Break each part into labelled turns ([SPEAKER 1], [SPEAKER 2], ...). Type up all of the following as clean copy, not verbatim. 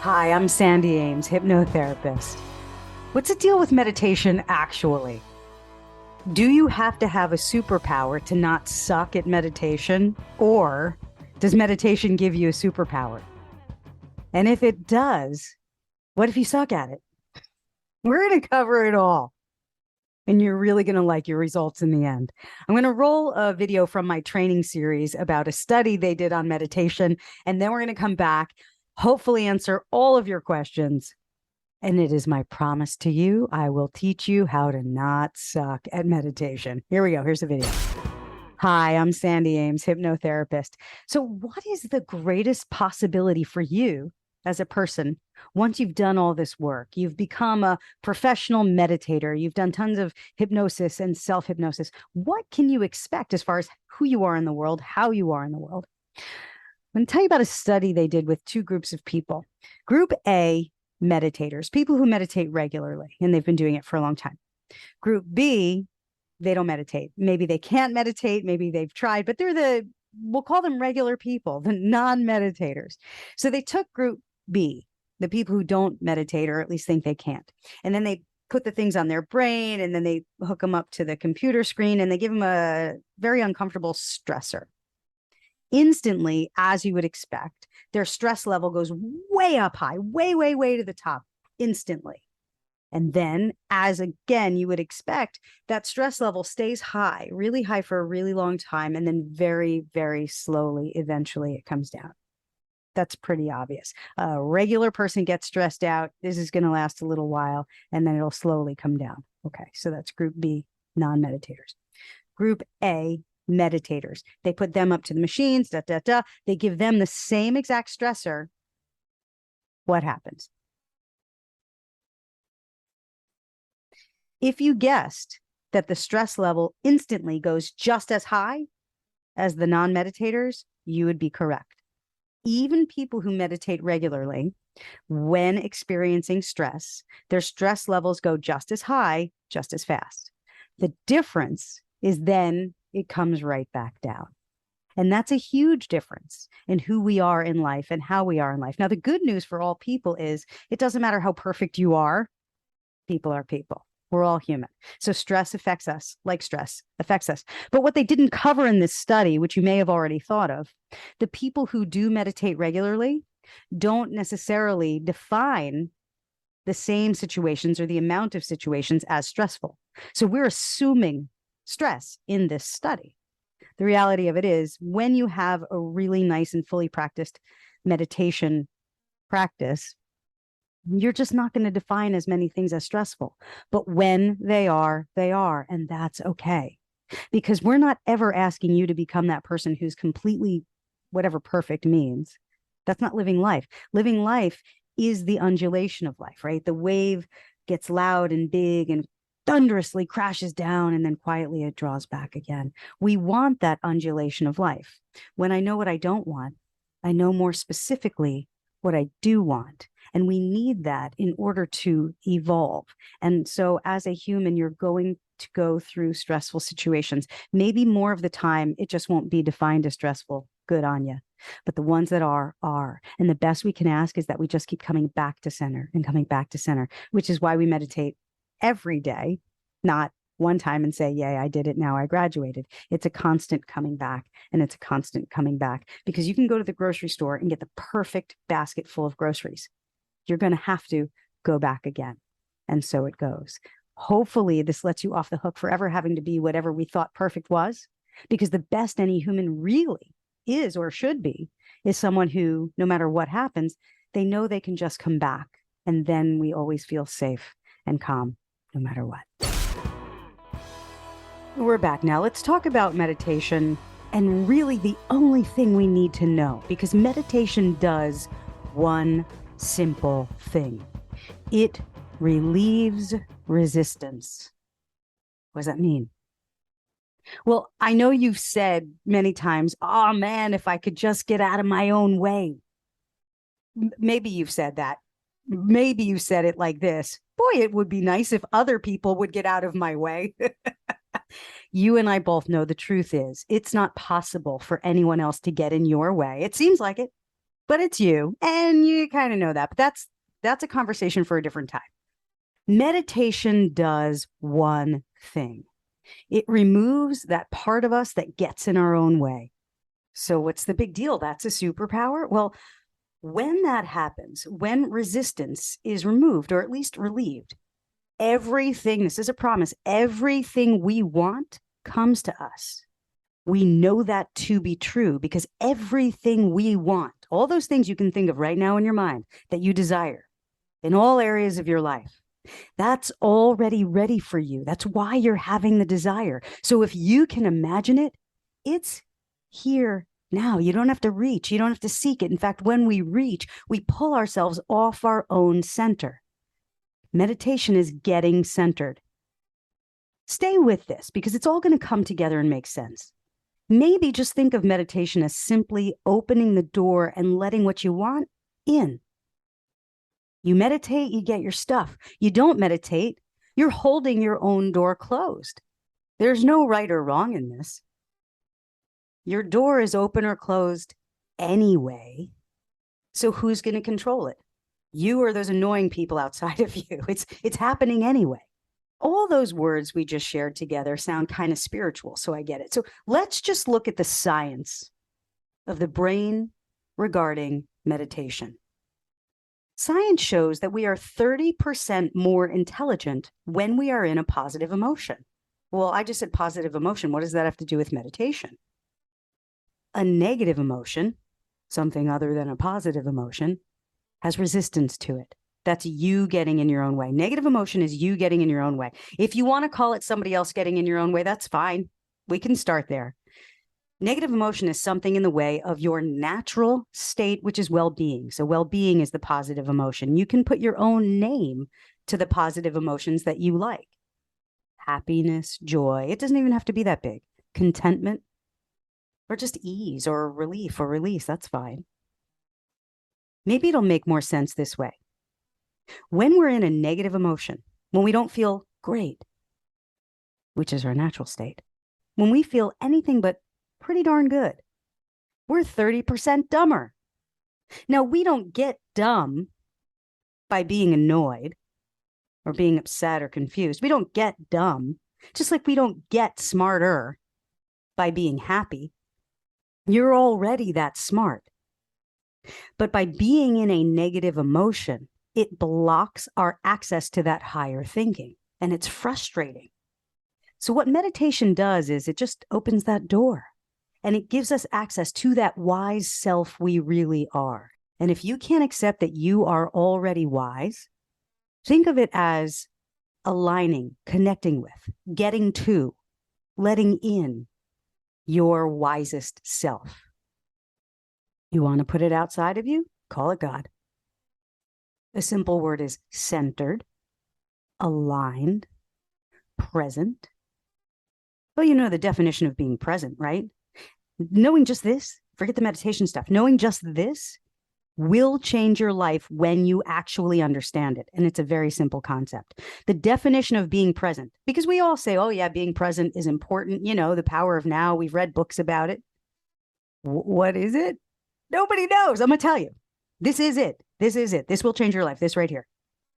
[SPEAKER 1] Hi, I'm Sandy Ames, hypnotherapist. What's the deal with meditation actually? Do you have to have a superpower to not suck at meditation? Or does meditation give you a superpower? And if it does, what if you suck at it? We're going to cover it all. And you're really going to like your results in the end. I'm going to roll a video from my training series about a study they did on meditation. And then we're going to come back, hopefully answer all of your questions. And it is my promise to you, I will teach you how to not suck at meditation. Here we go. Here's the video. Hi, I'm Sandy Ames, hypnotherapist. So, what is the greatest possibility for you as a person once you've done all this work? You've become a professional meditator, you've done tons of hypnosis and self hypnosis. What can you expect as far as who you are in the world, how you are in the world? I'm going to tell you about a study they did with two groups of people. Group A, meditators, people who meditate regularly, and they've been doing it for a long time. Group B, they don't meditate. Maybe they can't meditate. Maybe they've tried, but we'll call them regular people, the non-meditators. So they took group B, the people who don't meditate or at least think they can't. And then they put the things on their brain and then they hook them up to the computer screen and they give them a very uncomfortable stressor. Instantly, as you would expect, their stress level goes way up high, way, way, way to the top instantly. And then, as again, you would expect, that stress level stays high, really high for a really long time. And then very, very slowly, eventually it comes down. That's pretty obvious. A regular person gets stressed out. This is going to last a little while, and then it'll slowly come down. Okay, so that's group B, non-meditators. Group A, meditators. They put them up to the machines, They give them the same exact stressor. What happens? If you guessed that the stress level instantly goes just as high as the non-meditators, you would be correct. Even people who meditate regularly, when experiencing stress, their stress levels go just as high, just as fast. The difference is then it comes right back down. And that's a huge difference in who we are in life and how we are in life. Now, the good news for all people is it doesn't matter how perfect you are, people are people. We're all human. So stress affects us like stress affects us. But what they didn't cover in this study, which you may have already thought of, the people who do meditate regularly don't necessarily define the same situations or the amount of situations as stressful. So we're assuming stress in this study. The reality of it is when you have a really nice and fully practiced meditation practice, you're just not going to define as many things as stressful. But when they are, they are. And that's okay. Because we're not ever asking you to become that person who's completely whatever perfect means. That's not living life. Living life is the undulation of life, right? The wave gets loud and big and thunderously crashes down and then quietly it draws back again. We want that undulation of life. When I know what I don't want, I know more specifically what I do want. And we need that in order to evolve. And so as a human, you're going to go through stressful situations. Maybe more of the time, it just won't be defined as stressful. Good on you. But the ones that are. And the best we can ask is that we just keep coming back to center and coming back to center, which is why we meditate every day, not one time and say, yay, I did it. Now I graduated. It's a constant coming back and it's a constant coming back because you can go to the grocery store and get the perfect basket full of groceries. You're going to have to go back again. And so it goes. Hopefully this lets you off the hook for ever having to be whatever we thought perfect was, because the best any human really is or should be is someone who, no matter what happens, they know they can just come back. And then we always feel safe and calm no matter what. We're back now. Let's talk about meditation and really the only thing we need to know, because meditation does one simple thing. It relieves resistance. What does that mean? Well, I know you've said many times, oh man, if I could just get out of my own way. Maybe you've said that. Maybe you said it like this. Boy, it would be nice if other people would get out of my way. You and I both know the truth is it's not possible for anyone else to get in your way. It seems like it. but it's you. And you kind of know that. But that's a conversation for a different time. Meditation does one thing. It removes that part of us that gets in our own way. So what's the big deal? That's a superpower? Well, when that happens, when resistance is removed or at least relieved, everything, this is a promise, everything we want comes to us. We know that to be true because everything we want, all those things you can think of right now in your mind that you desire in all areas of your life, that's already ready for you. That's why you're having the desire. So if you can imagine it, it's here now. You don't have to reach. You don't have to seek it. In fact, when we reach, we pull ourselves off our own center. Meditation is getting centered. Stay with this because it's all going to come together and make sense. Maybe just think of meditation as simply opening the door and letting what you want in. You meditate, you get your stuff. You don't meditate, you're holding your own door closed. There's no right or wrong in this. Your door is open or closed anyway. So who's going to control it? You or those annoying people outside of you? It's happening anyway. All those words we just shared together sound kind of spiritual, so I get it. So let's just look at the science of the brain regarding meditation. Science shows that we are 30% more intelligent when we are in a positive emotion. Well, I just said positive emotion. What does that have to do with meditation? A negative emotion, something other than a positive emotion, has resistance to it. That's you getting in your own way. Negative emotion is you getting in your own way. If you want to call it somebody else getting in your own way, that's fine. We can start there. Negative emotion is something in the way of your natural state, which is well-being. So well-being is the positive emotion. You can put your own name to the positive emotions that you like. Happiness, joy. It doesn't even have to be that big. Contentment, or just ease or relief or release. That's fine. Maybe it'll make more sense this way. When we're in a negative emotion, when we don't feel great, which is our natural state, when we feel anything but pretty darn good, we're 30% dumber. Now, we don't get dumb by being annoyed or being upset or confused. We don't get dumb, just like we don't get smarter by being happy. You're already that smart. But by being in a negative emotion, it blocks our access to that higher thinking, and it's frustrating. So what meditation does is it just opens that door, and it gives us access to that wise self we really are. And if you can't accept that you are already wise, think of it as aligning, connecting with, getting to, letting in your wisest self. You want to put it outside of you? Call it God. A simple word is centered, aligned, present. Well, you know the definition of being present, right? Knowing just this, forget the meditation stuff. Knowing just this will change your life when you actually understand it. And it's a very simple concept. The definition of being present, because we all say, oh yeah, being present is important. You know, the power of now. We've read books about it. What is it? Nobody knows. I'm going to tell you. This is it. This is it. This will change your life. This right here.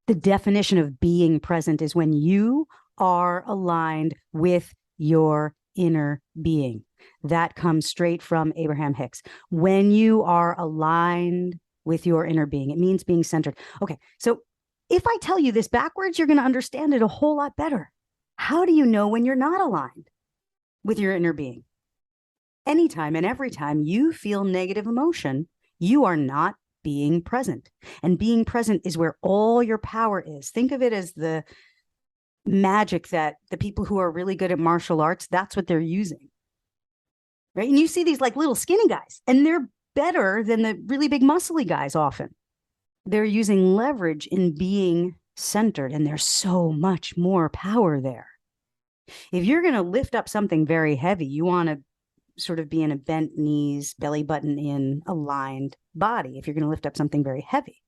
[SPEAKER 1] The definition of being present is when you are aligned with your inner being. That comes straight from Abraham Hicks. When you are aligned with your inner being, it means being centered. Okay, so if I tell you this backwards, you're going to understand it a whole lot better. How do you know when you're not aligned with your inner being? Anytime and every time you feel negative emotion, you are not being present. And being present is where all your power is. Think of it as the magic that the people who are really good at martial arts, that's what they're using. Right? And you see these like little skinny guys, and they're better than the really big muscly guys often. They're using leverage in being centered, and there's so much more power there. If you're going to lift up something very heavy, you want to sort of be in a bent knees, belly button in, aligned body if you're going to lift up something very heavy.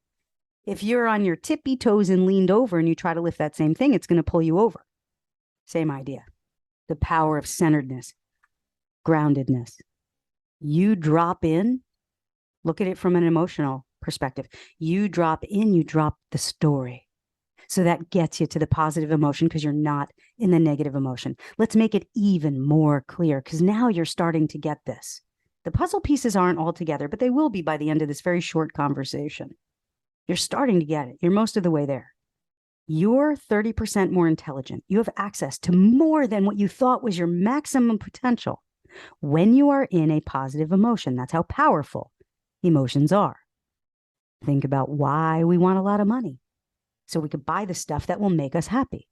[SPEAKER 1] If you're on your tippy toes and leaned over and you try to lift that same thing, it's going to pull you over. Same idea. The power of centeredness, groundedness. You drop in Look at it from an emotional perspective. You drop in, you drop the story. So that gets you to the positive emotion because you're not in the negative emotion. Let's make it even more clear because now you're starting to get this. The puzzle pieces aren't all together, but they will be by the end of this very short conversation. You're starting to get it. You're most of the way there. You're 30% more intelligent. You have access to more than what you thought was your maximum potential when you are in a positive emotion. That's how powerful emotions are. Think about why we want a lot of money. So we could buy the stuff that will make us happy.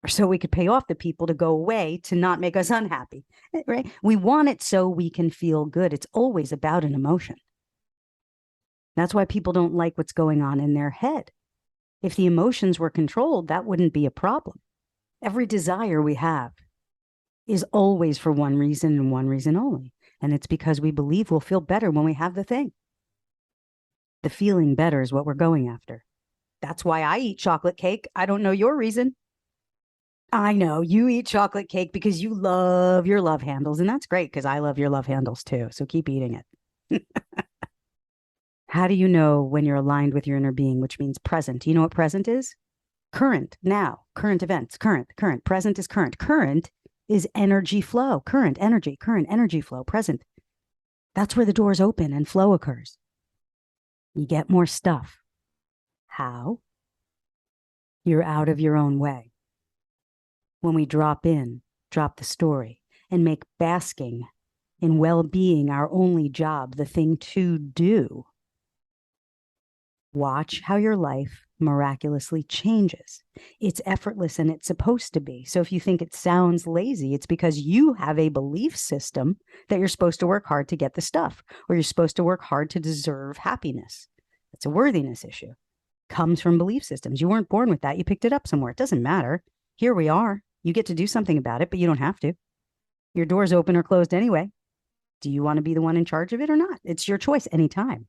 [SPEAKER 1] Or so we could pay off the people to go away to not make us unhappy, right? We want it so we can feel good. It's always about an emotion. That's why people don't like what's going on in their head. If the emotions were controlled, that wouldn't be a problem. Every desire we have is always for one reason and one reason only. And it's because we believe we'll feel better when we have the thing. The feeling better is what we're going after. That's why I eat chocolate cake. I don't know your reason. I know you eat chocolate cake because you love your love handles. And that's great because I love your love handles too. So keep eating it. How do you know when you're aligned with your inner being, which means present? Do you know what present is? Current, now, current events, current. Present is current. Current is energy flow, current energy flow, present. That's where the doors open and flow occurs. You get more stuff. How? You're out of your own way. When we drop in, drop the story, and make basking in well-being our only job, the thing to do, watch how your life miraculously changes. It's effortless and it's supposed to be. So if you think it sounds lazy, it's because you have a belief system that you're supposed to work hard to get the stuff, or you're supposed to work hard to deserve happiness. It's a worthiness issue. Comes from belief systems. You weren't born with that. You picked it up somewhere. It doesn't matter. Here we are. You get to do something about it, but you don't have to. Your door's open or closed anyway. Do you want to be the one in charge of it or not? It's your choice anytime.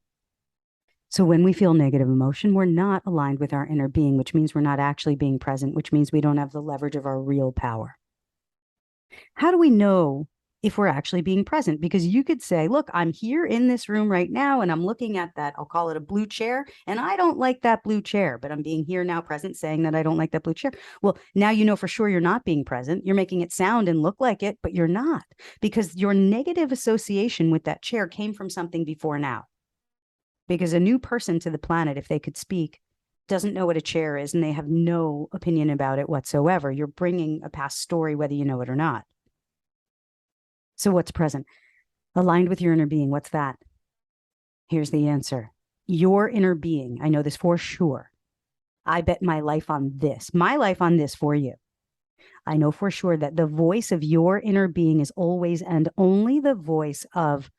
[SPEAKER 1] So when we feel negative emotion, we're not aligned with our inner being, which means we're not actually being present, which means we don't have the leverage of our real power. How do we know if we're actually being present? Because you could say, look, I'm here in this room right now and I'm looking at that, I'll call it a blue chair, and I don't like that blue chair, but I'm being here now present saying that I don't like that blue chair. Well, now you know for sure you're not being present. You're making it sound and look like it, but you're not, because your negative association with that chair came from something before now. Because a new person to the planet, if they could speak, doesn't know what a chair is and they have no opinion about it whatsoever. You're bringing a past story, whether you know it or not. So what's present? Aligned with your inner being. What's that? Here's the answer. Your inner being. I know this for sure. I bet my life on this for you. I know for sure that the voice of your inner being is always and only the voice of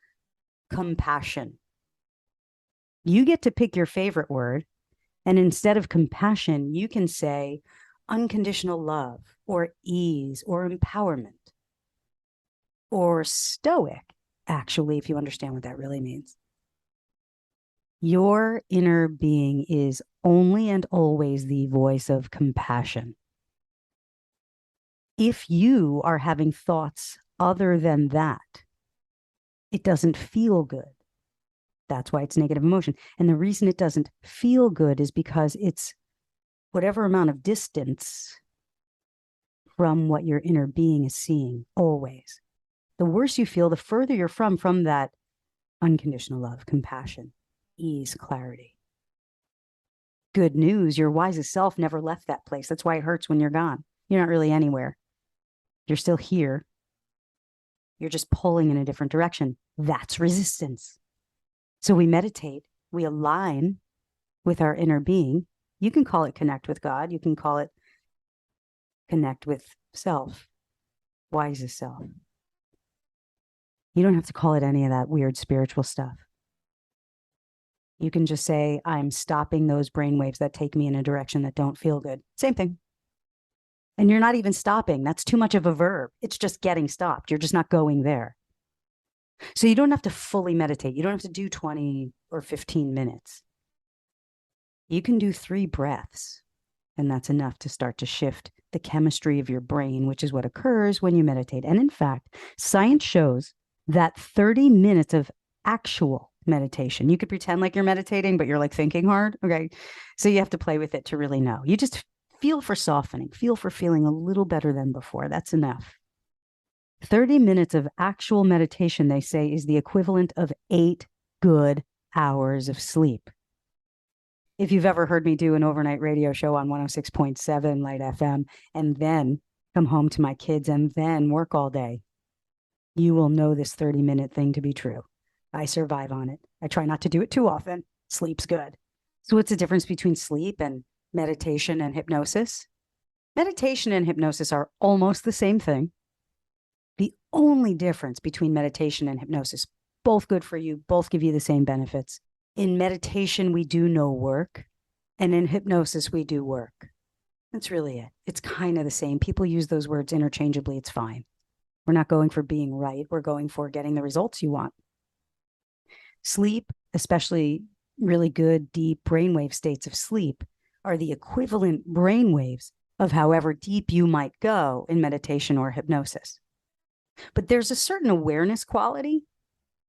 [SPEAKER 1] compassion. You get to pick your favorite word. And instead of compassion, you can say unconditional love or ease or empowerment or stoic, actually, if you understand what that really means. Your inner being is only and always the voice of compassion. If you are having thoughts other than that, it doesn't feel good. That's why it's negative emotion. And the reason it doesn't feel good is because it's whatever amount of distance from what your inner being is seeing, always. The worse you feel, the further you're from that unconditional love, compassion, ease, clarity. Good news, your wisest self never left that place. That's why it hurts when you're gone. You're not really anywhere. You're still here. You're just pulling in a different direction. That's resistance. So we meditate, we align with our inner being. You can call it connect with God. You can call it connect with self, wisest self. You don't have to call it any of that weird spiritual stuff. You can just say, I'm stopping those brainwaves that take me in a direction that don't feel good. Same thing. And you're not even stopping. That's too much of a verb. It's just getting stopped. You're just not going there. So you don't have to fully meditate. You don't have to do 20 or 15 minutes. You can do 3 breaths, and that's enough to start to shift the chemistry of your brain, which is what occurs when you meditate. And in fact, science shows that 30 minutes of actual, meditation. You could pretend like you're meditating, but you're like thinking hard. Okay. So you have to play with it to really know. You just feel for softening, feel for feeling a little better than before. That's enough. 30 minutes of actual meditation, they say, is the equivalent of 8 good hours of sleep. If you've ever heard me do an overnight radio show on 106.7 Light FM and then come home to my kids and then work all day, you will know this 30-minute thing to be true. I survive on it. I try not to do it too often. Sleep's good. So what's the difference between sleep and meditation and hypnosis? Meditation and hypnosis are almost the same thing. The only difference between meditation and hypnosis, both good for you, both give you the same benefits. In meditation, we do no work, and in hypnosis, we do work. That's really it. It's kind of the same. People use those words interchangeably. It's fine. We're not going for being right. We're going for getting the results you want. Sleep, especially really good, deep brainwave states of sleep, are the equivalent brainwaves of however deep you might go in meditation or hypnosis. But there's a certain awareness quality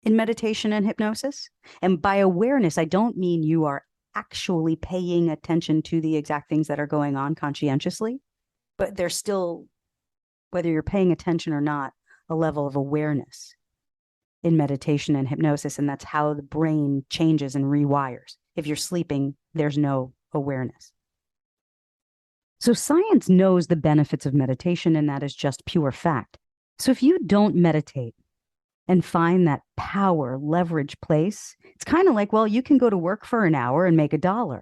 [SPEAKER 1] in meditation and hypnosis. And by awareness, I don't mean you are actually paying attention to the exact things that are going on conscientiously, but there's still, whether you're paying attention or not, a level of awareness in meditation and hypnosis. And that's how the brain changes and rewires. If you're sleeping, there's no awareness. So science knows the benefits of meditation, and that is just pure fact. So if you don't meditate and find that power leverage place, it's kind of like, well, you can go to work for an hour and make $1.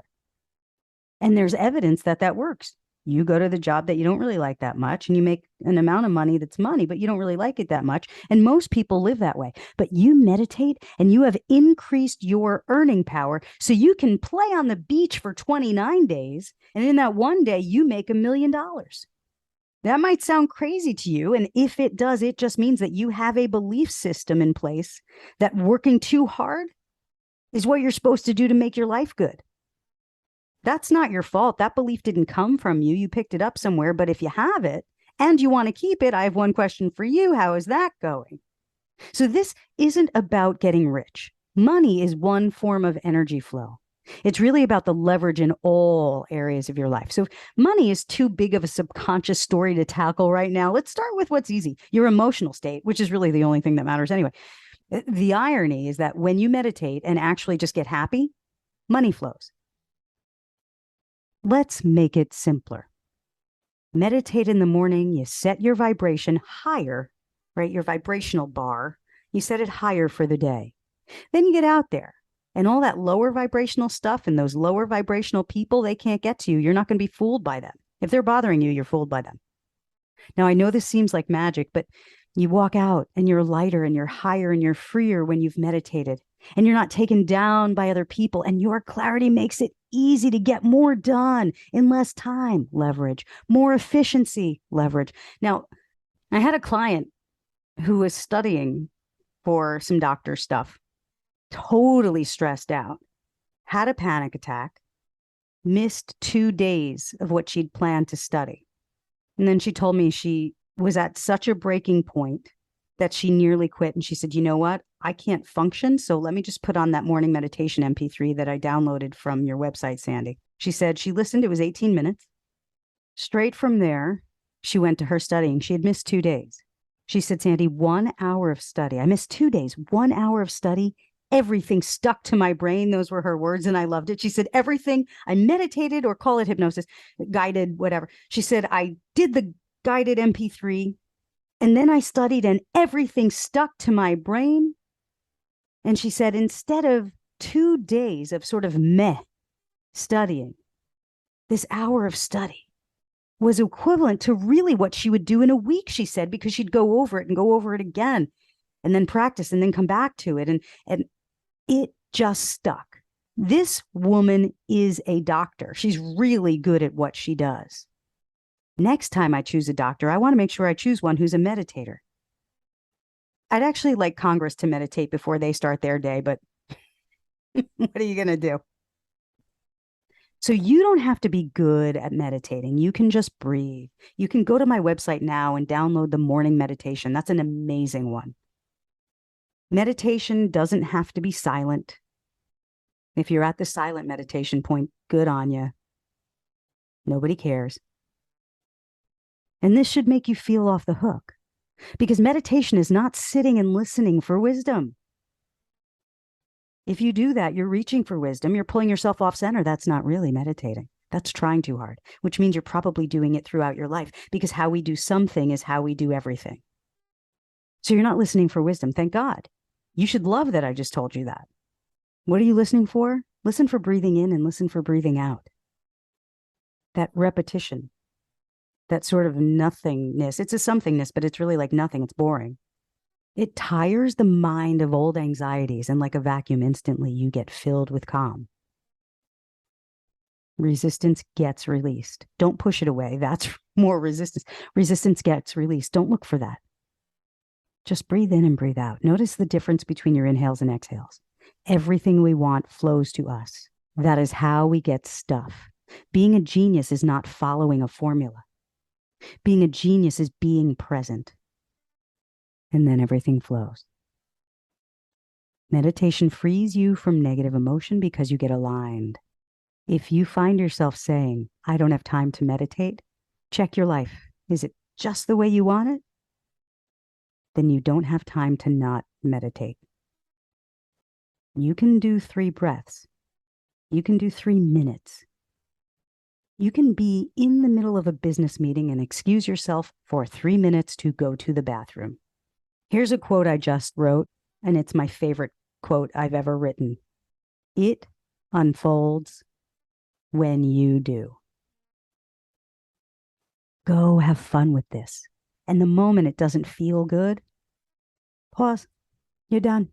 [SPEAKER 1] And there's evidence that that works. You go to the job that you don't really like that much and you make an amount of money that's money, but you don't really like it that much. And most people live that way. But you meditate and you have increased your earning power so you can play on the beach for 29 days. And in that one day, you make $1 million. That might sound crazy to you. And if it does, it just means that you have a belief system in place that working too hard is what you're supposed to do to make your life good. That's not your fault. That belief didn't come from you. You picked it up somewhere. But if you have it and you want to keep it, I have one question for you. How is that going? So this isn't about getting rich. Money is one form of energy flow. It's really about the leverage in all areas of your life. So if money is too big of a subconscious story to tackle right now, let's start with what's easy, your emotional state, which is really the only thing that matters anyway. The irony is that when you meditate and actually just get happy, money flows. Let's make it simpler. Meditate in the morning, you set your vibration higher, right? Your vibrational bar, you set it higher for the day. Then you get out there. And all that lower vibrational stuff and those lower vibrational people, they can't get to you. You're not going to be fooled by them. If they're bothering you, you're fooled by them. Now, I know this seems like magic, but you walk out and you're lighter and you're higher and you're freer when you've meditated. And you're not taken down by other people. And your clarity makes it easy to get more done in less time, leverage, more efficiency, leverage. Now, I had a client who was studying for some doctor stuff. Totally stressed out, had a panic attack, missed 2 days of what she'd planned to study. And then she told me she was at such a breaking point that she nearly quit. And she said, you know what? I can't function. So let me just put on that morning meditation MP3 that I downloaded from your website, Sandy. She said she listened. It was 18 minutes. Straight from there, she went to her studying. She had missed 2 days. She said, Sandy, 1 hour of study. I missed 2 days, 1 hour of study. Everything stuck to my brain. Those were her words. And I loved it. She said, everything I meditated, or call it hypnosis, guided, whatever. She said, I did the guided MP3 and then I studied and everything stuck to my brain. And she said, instead of 2 days of sort of meh studying, this hour of study was equivalent to really what she would do in a week, she said, because she'd go over it and go over it again and then practice and then come back to it. And it just stuck. This woman is a doctor. She's really good at what she does. Next time I choose a doctor, I want to make sure I choose one who's a meditator. I'd actually like Congress to meditate before they start their day, but what are you going to do? So you don't have to be good at meditating. You can just breathe. You can go to my website now and download the morning meditation. That's an amazing one. Meditation doesn't have to be silent. If you're at the silent meditation point, good on you. Nobody cares. And this should make you feel off the hook, because meditation is not sitting and listening for wisdom. If you do that, you're reaching for wisdom. You're pulling yourself off center. That's not really meditating. That's trying too hard, which means you're probably doing it throughout your life, because how we do something is how we do everything. So you're not listening for wisdom. Thank God. You should love that I just told you that. What are you listening for? Listen for breathing in and listen for breathing out. That repetition, that sort of nothingness. It's a somethingness, but it's really like nothing. It's boring. It tires the mind of old anxieties, and like a vacuum, instantly you get filled with calm. Resistance gets released. Don't push it away. That's more resistance. Resistance gets released. Don't look for that. Just breathe in and breathe out. Notice the difference between your inhales and exhales. Everything we want flows to us. That is how we get stuff. Being a genius is not following a formula. Being a genius is being present. And then everything flows. Meditation frees you from negative emotion because you get aligned. If you find yourself saying, I don't have time to meditate, check your life. Is it just the way you want it? Then you don't have time to not meditate. You can do 3 breaths. You can do 3 minutes. You can be in the middle of a business meeting and excuse yourself for 3 minutes to go to the bathroom. Here's a quote I just wrote, and it's my favorite quote I've ever written. It unfolds when you do. Go have fun with this. And the moment it doesn't feel good, pause. You're done.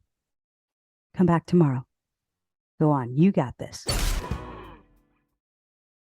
[SPEAKER 1] Come back tomorrow. Go on. You got this.